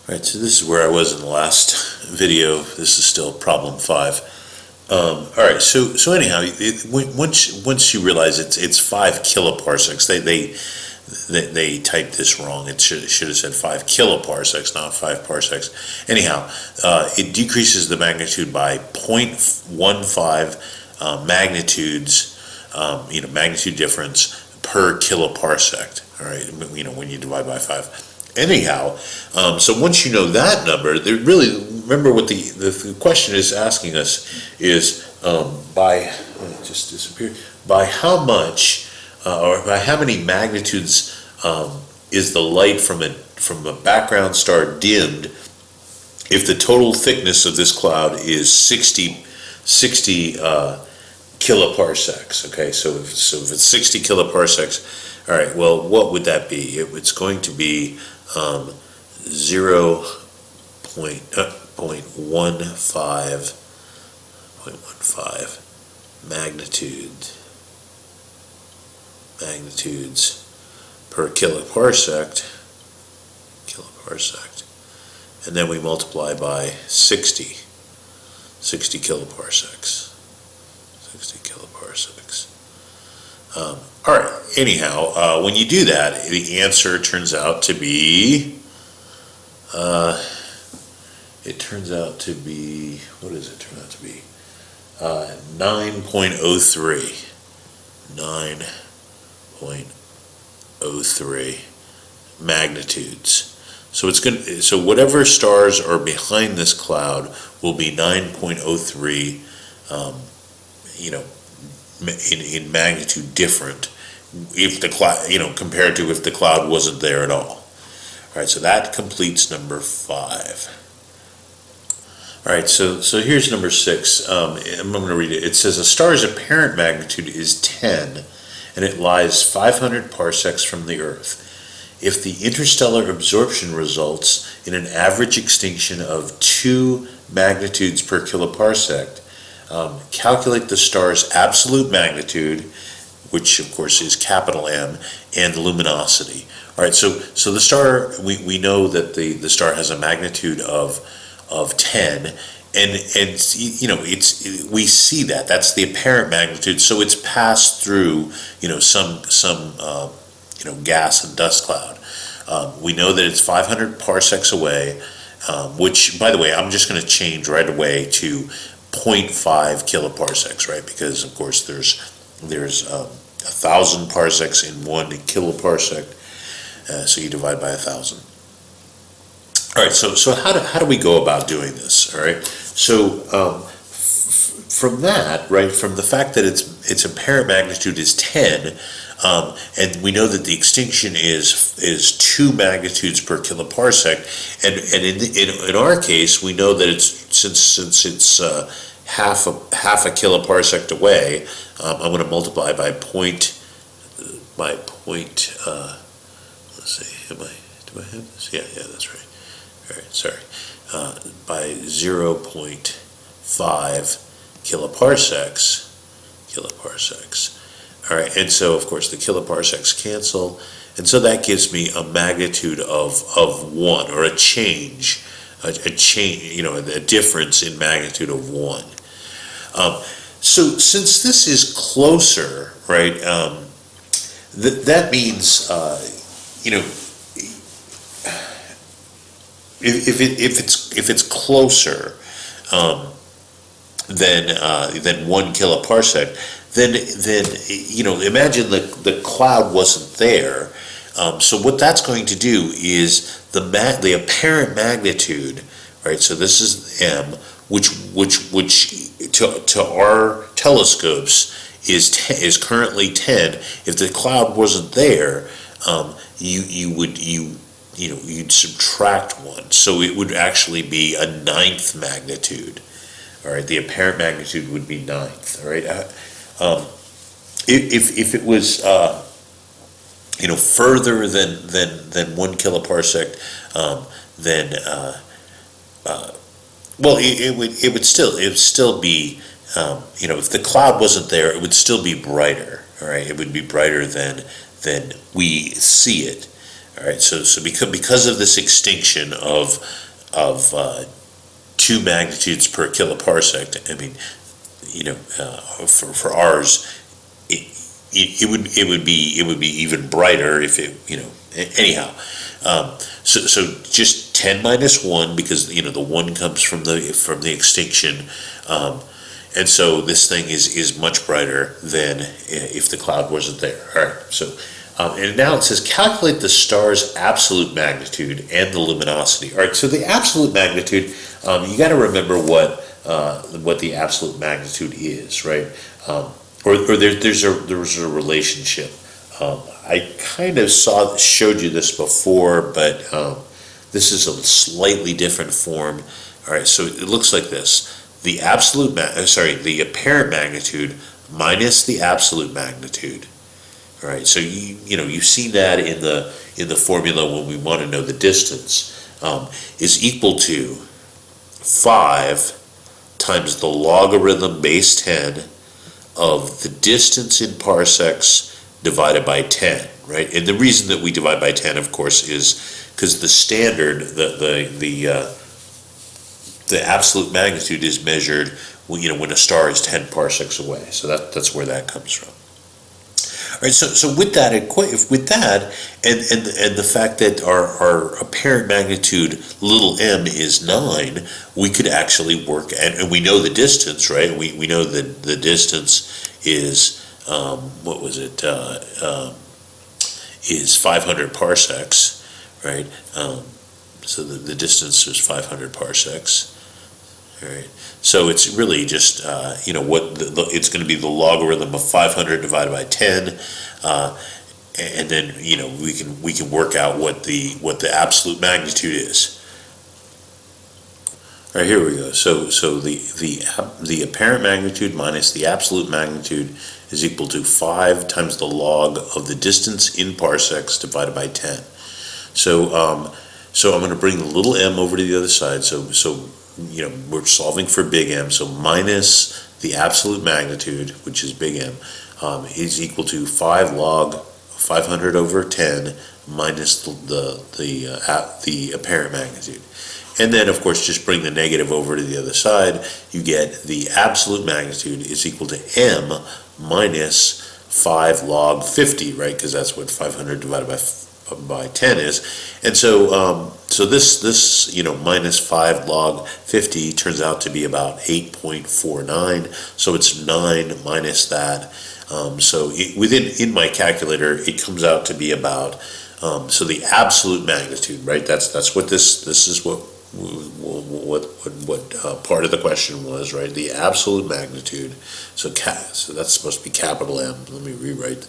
Right, so this is where I was in the last video. This is still problem 5. All right, so anyhow, once you realize it's 5 kiloparsecs, they typed this wrong. It should have said 5 kiloparsecs, not 5 parsecs. Anyhow, it decreases the magnitude by 0.15 magnitudes, magnitude difference per kiloparsec. All right, when you divide by 5. Anyhow, so once you know that number, remember what the question is asking us is by it just disappeared, by how much or by how many magnitudes is the light from a background star dimmed if the total thickness of this cloud is 60 kiloparsecs. Okay, so if it's 60 kiloparsecs, all right, well, what would that be? It's going to be 0.15 magnitudes per kiloparsec, and then we multiply by 60 kiloparsecs. All right, anyhow, when you do that, the answer turns out to be, what does it turn out to be? 9.03. 9.03 magnitudes. So whatever stars are behind this cloud will be 9.03, in magnitude different if the cloud, compared to if the cloud wasn't there at all. All right, so that completes number 5. All right, so here's number 6. I'm going to read it. It says a star's apparent magnitude is 10, and it lies 500 parsecs from the Earth. If the interstellar absorption results in an average extinction of 2 magnitudes per kiloparsec, calculate the star's absolute magnitude, which of course is capital M, and luminosity. All right, so the star, we know that the star has a magnitude of 10, and we see that's the apparent magnitude. So it's passed through some gas and dust cloud. We know that it's 500 parsecs away, which, by the way, I'm just going to change right away to 0.5 kiloparsecs, right? Because of course there's 1,000 parsecs in 1 kiloparsec, so you divide by 1,000. All right, so how do we go about doing this? All right, so from that, right, from the fact that its apparent magnitude is 10, and we know that the extinction is 2 magnitudes per kiloparsec, and in our case we know that since it's half a kiloparsec away, I'm going to multiply by point. Let's see, do I have this? Yeah, that's right. All right, sorry. By 0.5 kiloparsecs. All right, and so of course the kiloparsecs cancel, and so that gives me a magnitude of 1, or a change, a difference in magnitude of 1. So since this is closer, right, that means, if it's closer than 1 kiloparsec, then imagine the cloud wasn't there. So what that's going to do is the apparent magnitude, right? So this is M, which to our telescopes is currently 10. If the cloud wasn't there, you'd subtract 1, so it would actually be a 9th magnitude. All right, the apparent magnitude would be 9th. All right, if it was further than 1 kiloparsec, then it would still be if the cloud wasn't there, it would still be brighter. All right, it would be brighter than we see it. All right, so because of this extinction of 2 magnitudes per kiloparsec, I mean, for ours, it would be even brighter if it, anyhow. So just 10 minus 1, because the 1 comes from the extinction, and so this thing is much brighter than if the cloud wasn't there. All right, so and now it says calculate the star's absolute magnitude and the luminosity. All right, so the absolute magnitude, you got to remember what the absolute magnitude is, right? Or there's a relationship. I kind of showed you this before, but this is a slightly different form. All right, so it looks like this: the the apparent magnitude minus the absolute magnitude. All right, so you've seen that in the formula when we want to know the distance, is equal to 5 times the logarithm base 10 of the distance in parsecs divided by 10, right? And the reason that we divide by 10, of course, is because the standard, the absolute magnitude is measured when a star is 10 parsecs away. So that's where that comes from. All right, so with that and the fact that our apparent magnitude little m is 9, we could actually work, and we know the distance, right? We know that the distance is is 500 parsecs, right? So the distance is 500 parsecs. All right. So it's really just it's going to be the logarithm of 500 divided by 10, and then we can work out what the absolute magnitude is. All right, here we go. So the apparent magnitude minus the absolute magnitude is equal to 5 times the log of the distance in parsecs divided by 10. So I'm going to bring the little m over to the other side. So we're solving for big M, so minus the absolute magnitude, which is big M, is equal to 5 log 500 over 10 minus the apparent magnitude. And then, of course, just bring the negative over to the other side. You get the absolute magnitude is equal to M minus 5 log 50, right? Because that's what 500 divided by 10 is. And so this minus 5 log 50 turns out to be about 8.49, so it's 9 minus that. So in my calculator it comes out to be about so the absolute magnitude, right? That's what this is what part of the question was, right? The absolute magnitude. So that's supposed to be capital M. Let me rewrite.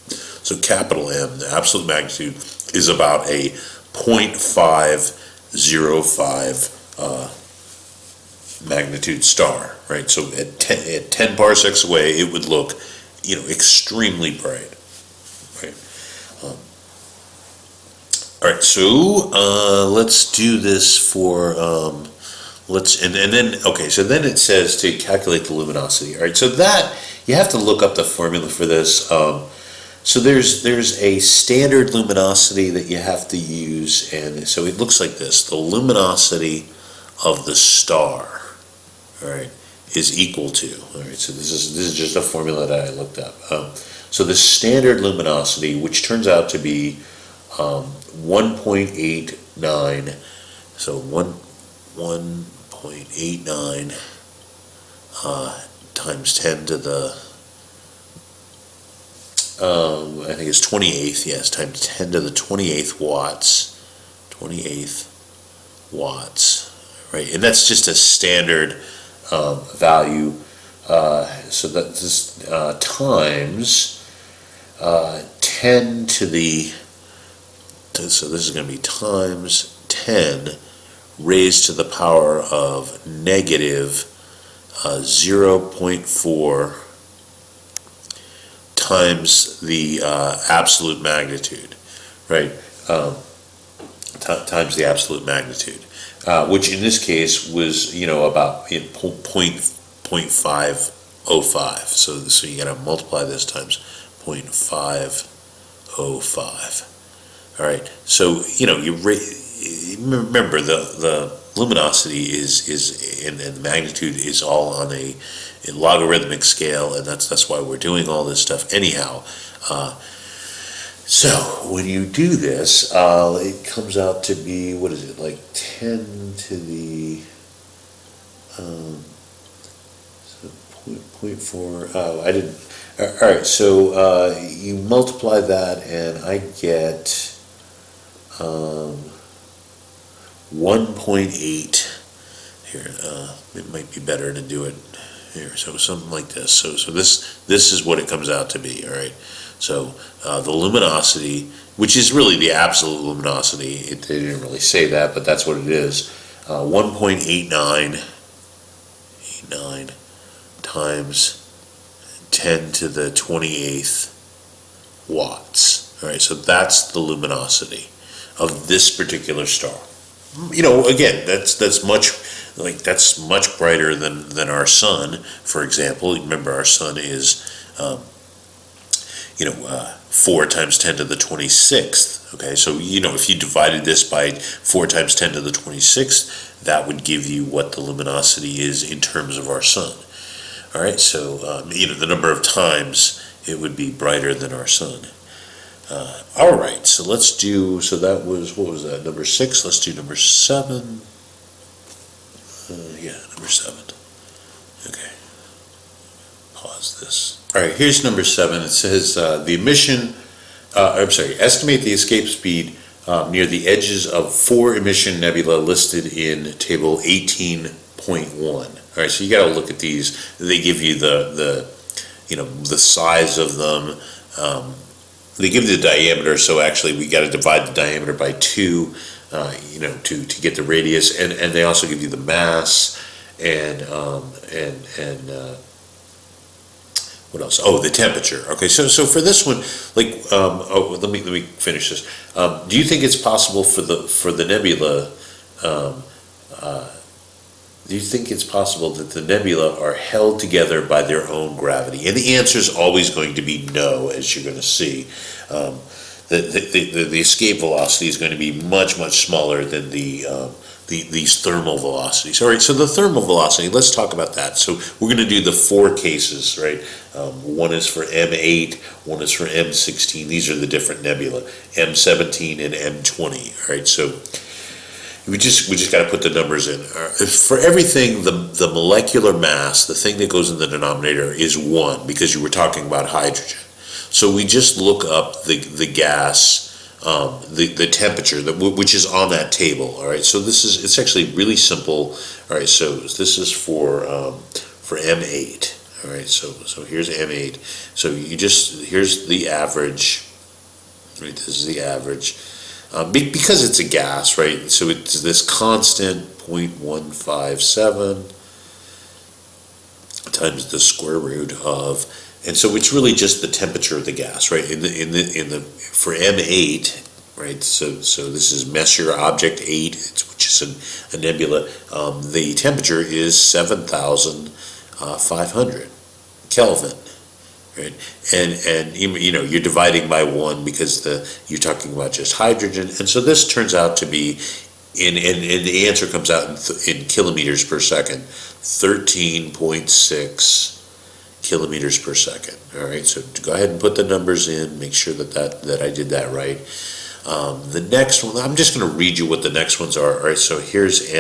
So capital M, the absolute magnitude, is about a 0.505 magnitude star, right? So at 10 parsecs away, it would look, extremely bright, right? All right, so let's do this for then it says to calculate the luminosity. All right, so that you have to look up the formula for this. So there's a standard luminosity that you have to use, and so it looks like this: the luminosity of the star, all right, is equal to. All right, so this is just a formula that I looked up. So the standard luminosity, which turns out to be 1.89, so 1.89 times 10 to the I think it's 28th, yes, times 10 to the 28th watts, right? And that's just a standard value. So that this times 10 to the, so this is going to be times 10 raised to the power of negative 0.4 times the absolute magnitude, right? Times the absolute magnitude, which in this case was, about 0.505. So you got to multiply this times 0.505. All right, so, remember the luminosity and the magnitude is all on a logarithmic scale, and that's why we're doing all this stuff anyhow. So when you do this, it comes out to be, what is it, like 10 to the, so 0.4, oh, I didn't, all right, so you multiply that and I get 1.8 here. It might be better to do it here, so something like this. So this is what it comes out to be, all right? So the luminosity, which is really the absolute luminosity, they didn't really say that, but that's what it is. 1.89 times 10 to the 28th watts. All right, so that's the luminosity of this particular star. Again, that's much brighter than our sun, for example. Remember, our sun is 4 times 10 to the 26th. Okay, so if you divided this by 4 times 10 to the 26th, that would give you what the luminosity is in terms of our sun. All right, so the number of times it would be brighter than our sun. All right, so let's do, so that was, what was that, number 6? Let's do number 7. Yeah, number 7. Okay, pause this. All right, here's number 7. It says estimate the escape speed near the edges of 4 emission nebula listed in table 18.1. All right, so you got to look at these. They give you the size of them. They give you the diameter, so actually we got to divide the diameter by 2, to get the radius, and they also give you the mass and what else? Oh, the temperature. Okay, so for this one, let me finish this. Do you think it's possible for the nebula? Do you think it's possible that the nebula are held together by their own gravity? And the answer is always going to be no, as you're going to see. The escape velocity is going to be much smaller than these thermal velocities. All right, so the thermal velocity, let's talk about that. So we're going to do the 4 cases, right? One is for M8, one is for M16. These are the different nebula, M17 and M20. All right, so we just got to put the numbers in. For everything, the molecular mass, the thing that goes in the denominator, is 1, because you were talking about hydrogen. So we just look up the gas, the temperature, which is on that table. All right, so it's actually really simple. All right, so this is for M8. All right, so here's M8. So here's the average. Right, this is the average. Because it's a gas, right? So it's this constant 0.157 times the square root of, and so it's really just the temperature of the gas, right? For M8, right? So this is Messier Object 8, which is a nebula. The temperature is 7,500 Kelvin. Right, and you're dividing by 1 because you're talking about just hydrogen, and so this turns out to be, and the answer comes out in kilometers per second, 13.6 kilometers per second. All right, so go ahead and put the numbers in. Make sure that I did that right. The next one, I'm just going to read you what the next ones are. All right, so here's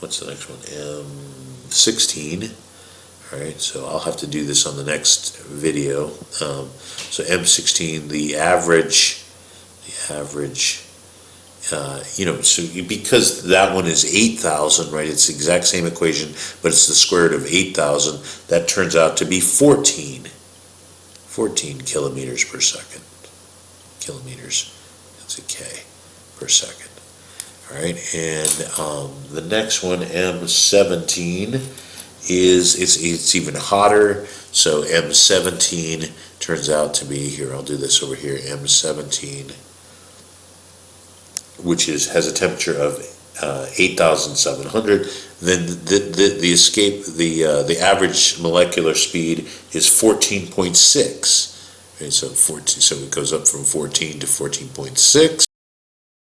what's the next one? M16. All right, so I'll have to do this on the next video. So M16, the average, so because that one is 8,000, right? It's the exact same equation, but it's the square root of 8,000. That turns out to be 14 kilometers per second. Kilometers, that's a K, per second. All right, and the next one, M17, it's even hotter. So M17 turns out to be, here, I'll do this over here, M17, which has a temperature of 8,700. Then the average molecular speed is 14.6. Okay, so 14, so it goes up from 14 to 14.6.